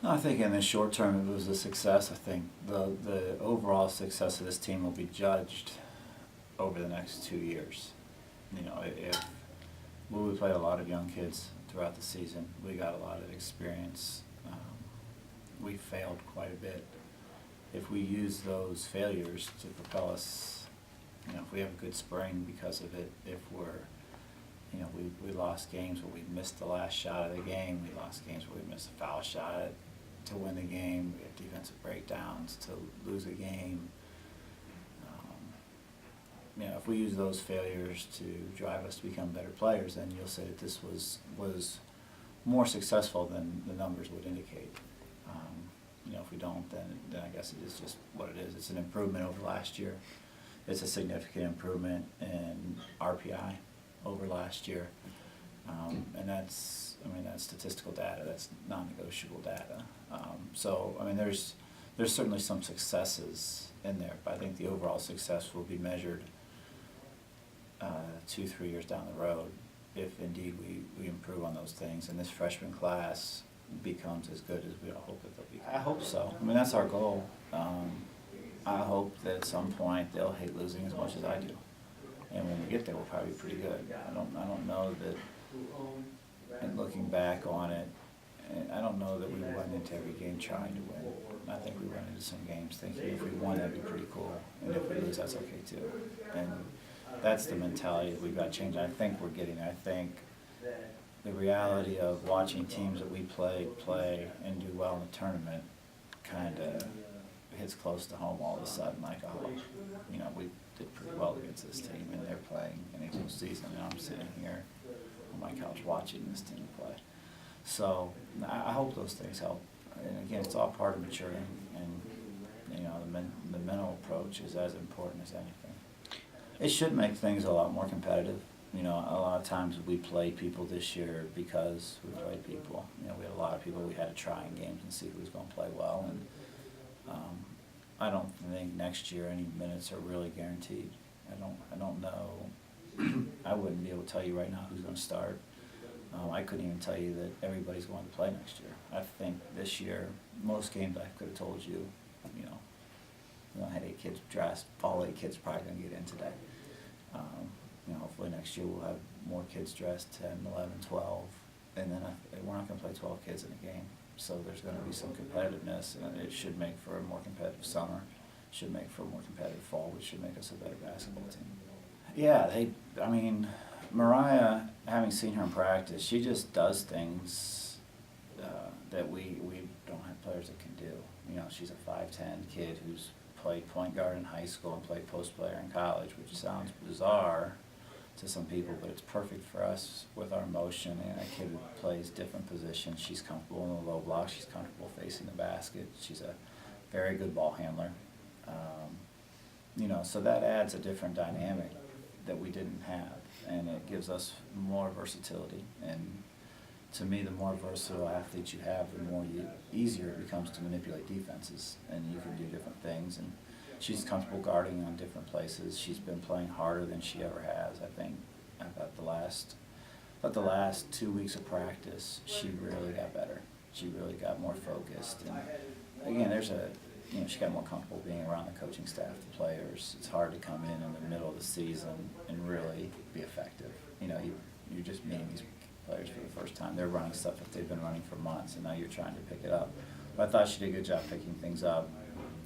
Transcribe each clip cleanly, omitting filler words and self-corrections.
I think in the short term it was a success. I think the overall success of this team will be judged over the next 2 years. You know, if we played a lot of young kids throughout the season, we got a lot of experience. We failed quite a bit. If we use those failures to propel us, you know, if we have a good spring because of it, if we're, you know, we lost games where we missed the last shot of the game, we lost games where we missed a foul shot to win the game, we have defensive breakdowns to lose a game. You know, if we use those failures to drive us to become better players, then you'll say that this was more successful than the numbers would indicate. You know, if we don't, then I guess it is just what it is. It's an improvement over last year. It's a significant improvement in RPI over last year. And that's statistical data. That's non-negotiable data. So, I mean, there's certainly some successes in there, but I think the overall success will be measured 2-3 years down the road if indeed we improve on those things and this freshman class becomes as good as we all hope that they'll be. I hope so. I mean, that's our goal. I hope that at some point they'll hate losing as much as I do, and when we get there, we'll probably be pretty good. I don't know that. And looking back on it, I don't know that we went into every game trying to win. I think we went into some games thinking if we won, that'd be pretty cool, and if we lose, that's okay too. And that's the mentality that we've got to change. I think we're getting there. I think the reality of watching teams that we play and do well in the tournament kind of hits close to home all of a sudden, like, oh, you know, we did pretty well against this team, and they're playing in a full season, and I'm sitting here on my couch watching this team play. So I hope those things help. And again, it's all part of maturing, and you know, the mental approach is as important as anything. It should make things a lot more competitive. You know, a lot of times we played people this year because we played people. You know, we had a lot of people we had to try in games and see who was going to play well. And I don't think next year any minutes are really guaranteed. I don't know. I wouldn't be able to tell you right now who's going to start. I couldn't even tell you that everybody's going to play next year. I think this year, most games I could have told you, you know, I had 8 kids dressed. All 8 kids are probably going to get in today. You know, hopefully next year we'll have more kids dressed, 10, 11, 12, and then we're not going to play 12 kids in a game. So there's going to be some competitiveness, and it should make for a more competitive summer. It should make for a more competitive fall, which should make us a better basketball team. Yeah, I mean, Mariah, having seen her in practice, she just does things that we don't have players that can do. You know, she's a 5'10" kid who's played point guard in high school and played post player in college, which sounds bizarre to some people, but it's perfect for us with our motion. And a kid who plays different positions. She's comfortable in the low block. She's comfortable facing the basket. She's a very good ball handler. You know, so that adds a different dynamic that we didn't have, and it gives us more versatility. And to me, the more versatile athletes you have, the more easier it becomes to manipulate defenses, and you can do different things. And she's comfortable guarding on different places. She's been playing harder than she ever has. I think about the last 2 weeks of practice, she really got better. She really got more focused. And again, she got more comfortable being around the coaching staff, the players. It's hard to come in the middle of the season and really be effective. You know, you're just meeting these players for the first time. They're running stuff that they've been running for months, and now you're trying to pick it up. But I thought she did a good job picking things up.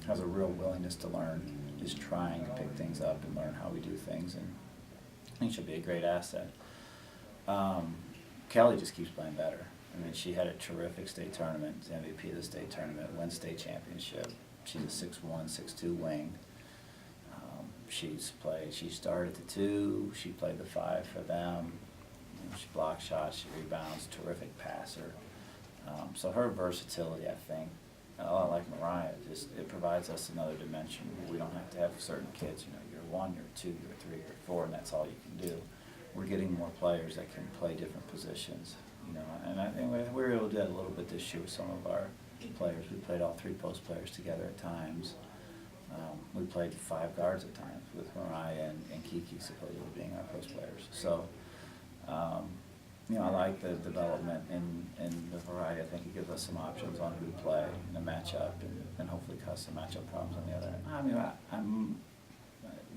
Has a real willingness to learn, just trying to pick things up and learn how we do things, and I think she'll be a great asset. Kelly just keeps playing better. I mean, she had a terrific state tournament, MVP of the state tournament, win state championship. She's a 6'1", 6'2" wing. She started at the 2, she played the 5 for them. You know, she blocks shots, she rebounds, terrific passer. So her versatility, I think, a lot like Mariah, it provides us another dimension. We don't have to have certain kids, you know, you're 1, you're 2, you're 3, you're 4, and that's all you can do. We're getting more players that can play different positions, you know, and I think we were able to do that a little bit this year with some of our players. We played all 3 post players together at times. We played 5 guards at times with Mariah and Kiki supposedly being our post players. So, I like the development and the variety. I think it gives us some options on who to play in a matchup, and hopefully cause some matchup problems on the other end. I mean,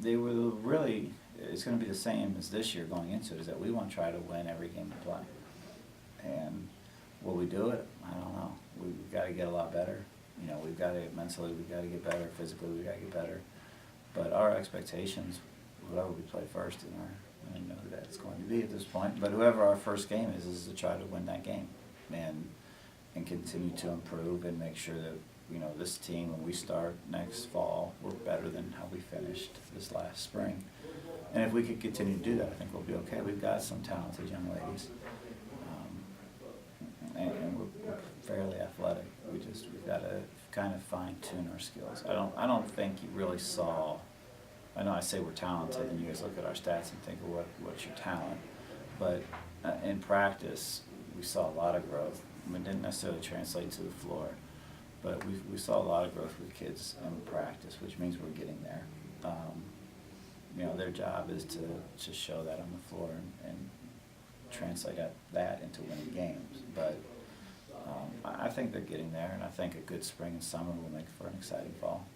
they were really, it's gonna be the same as this year going into it, is that we wanna try to win every game we play. And will we do it? I don't know. We've gotta get a lot better. We've gotta, mentally, we've gotta get better, physically, we've gotta get better. But our expectations, whoever we play first I don't know who that's going to be at this point, but whoever our first game is to try to win that game and continue to improve and make sure that, this team, when we start next fall, we're better than how we finished this last spring. And if we could continue to do that, I think we'll be okay. We've got some talented young ladies, and we're fairly athletic. We've got to kind of fine tune our skills. I don't think you really saw. I know I say we're talented, and you guys look at our stats and think, well, what's your talent? But in practice, we saw a lot of growth. It didn't necessarily translate to the floor, but we saw a lot of growth with kids in practice, which means we're getting there. Their job is to show that on the floor and translate that into winning games. But I think they're getting there, and I think a good spring and summer will make for an exciting fall.